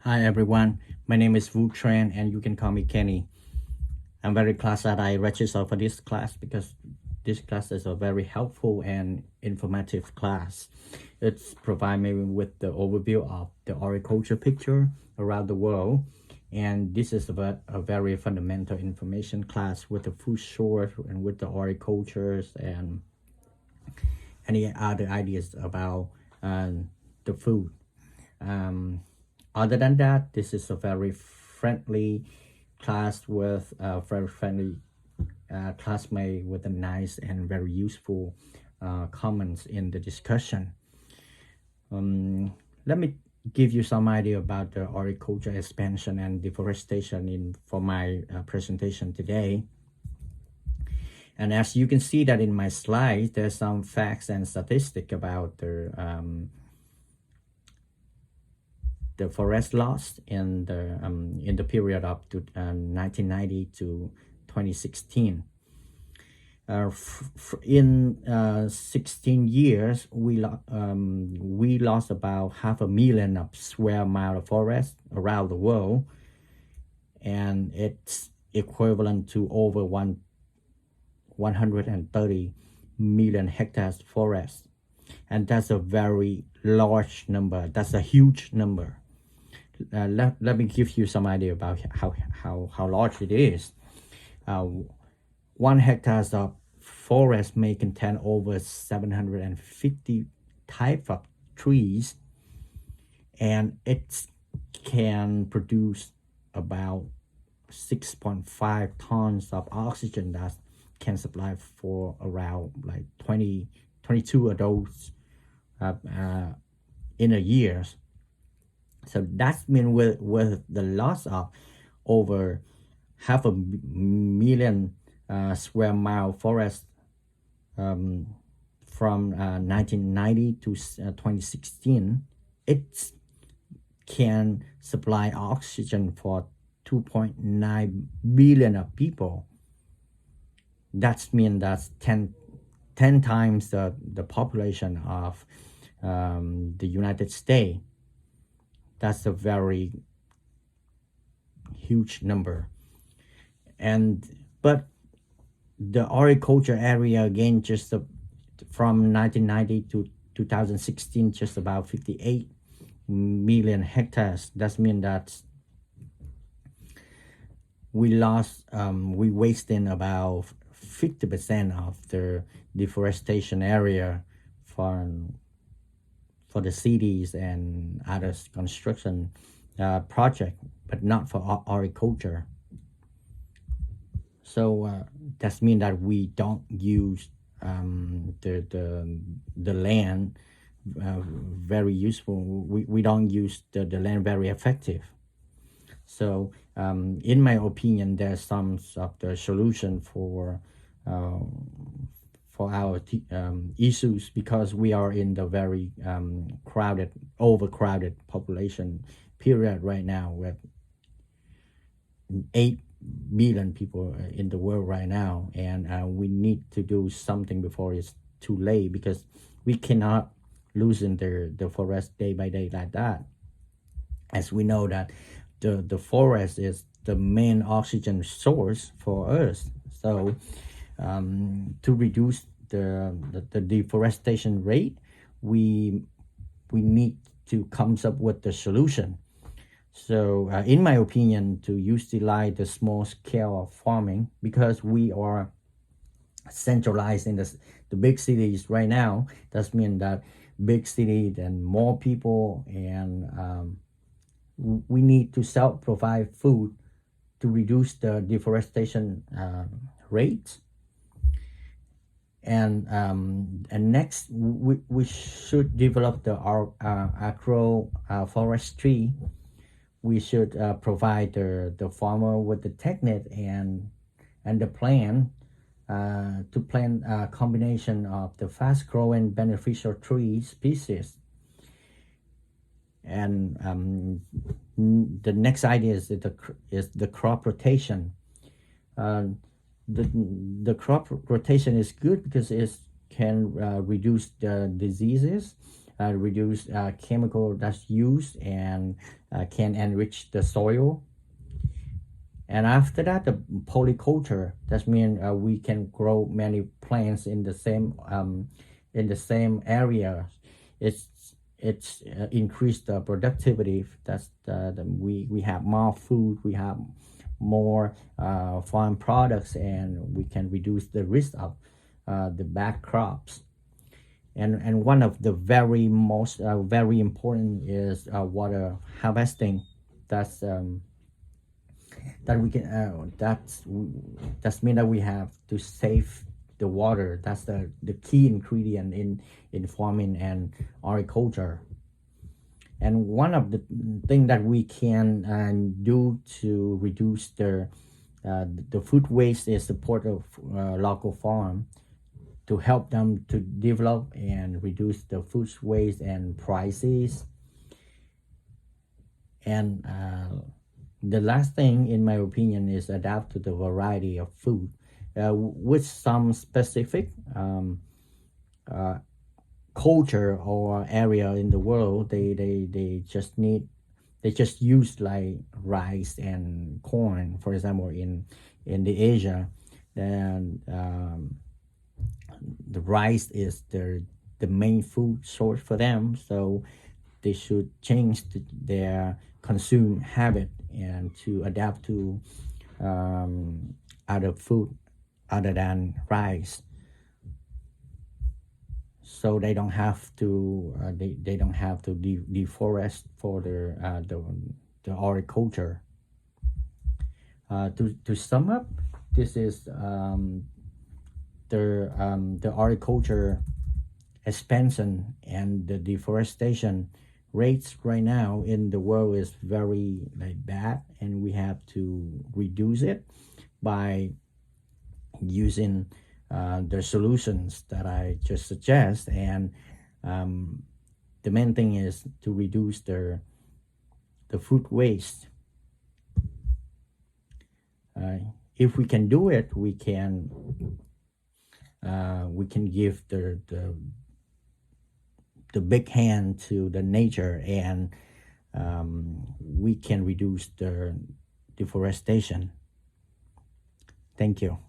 Hi everyone, my name is Vu Tran and you can call me Kenny. I'm very glad that I registered for this class because this class is a very helpful and informative class. It's provide me with the overview of the agriculture picture around the world, and this is a very fundamental information class with the food source and with the agricultures and any other ideas about the food. Um, Other than that, this is a very friendly class with a very friendly classmate with a nice and very useful comments in the discussion. Let me give you some idea about the agriculture expansion and deforestation in for my presentation today. And as you can see that in my slides, there's some facts and statistics about the forest loss in the period up to 1990 to 2016. In 16 years, we lost about 500,000 of square mile of forest around the world, and it's equivalent to over 130 million hectares forest, and that's a very large number. That's a huge number. Let me give you some idea about how large it is. 1 hectare of forest may contain over 750 types of trees, and it can produce about 6.5 tons of oxygen that can supply for around like 22 adults in a year. So that's mean with the loss of over 500,000 square mile forest from 1990 to 2016, it can supply oxygen for 2.9 billion of people. That's mean that's 10 times the population of the United States. That's a very huge number. But the agriculture area again, just from 1990 to 2016, just about 58 million hectares. That means that we wasting about 50% of the deforestation area for the cities and other construction project, but not for agriculture. So that means that we don't use the land very useful. We don't use the land very effective. So in my opinion, there's some of the solution for our issues, because we are in the very overcrowded population period right now, with 8 billion people in the world right now, and we need to do something before it's too late, because we cannot loosen the forest day by day like that. As we know that the forest is the main oxygen source for us. So to reduce the deforestation rate, we need to come up with the solution. So in my opinion, to utilize the small scale of farming, because we are centralized in the big cities right now. That means that big city, then more people, and we need to self-provide food to reduce the deforestation rates. And next, we should develop the agro forestry. We should provide the farmer with the technique and the plan to plant a combination of the fast-growing beneficial tree species. And the next idea is the crop rotation. The crop rotation is good because it can reduce the diseases reduce chemical that's used and can enrich the soil. And after that, the polyculture. That means we can grow many plants in the same area. It's increased the productivity. That's we have more food. We have more farm products, and we can reduce the risk of the bad crops. And one of the very important is water harvesting. That's that we can that's mean that we have to save the water. That's the key ingredient in farming and agriculture. And one of the thing that we can do to reduce the food waste is support of local farm to help them to develop and reduce the food waste and prices. And the last thing, in my opinion, is adapt to the variety of food, with some specific uh, culture or area in the world. They just use like rice and corn, for example, in the Asia. Then the rice is the main food source for them, so they should change their consume habit and to adapt to other food other than rice, so they don't have to deforest for the agriculture. To sum up, this is the agriculture expansion and the deforestation rates right now in the world is very like bad, and we have to reduce it by using the solutions that I just suggest. And the main thing is to reduce the food waste. If we can do it, we can give the big hand to the nature, and we can reduce the deforestation. Thank you.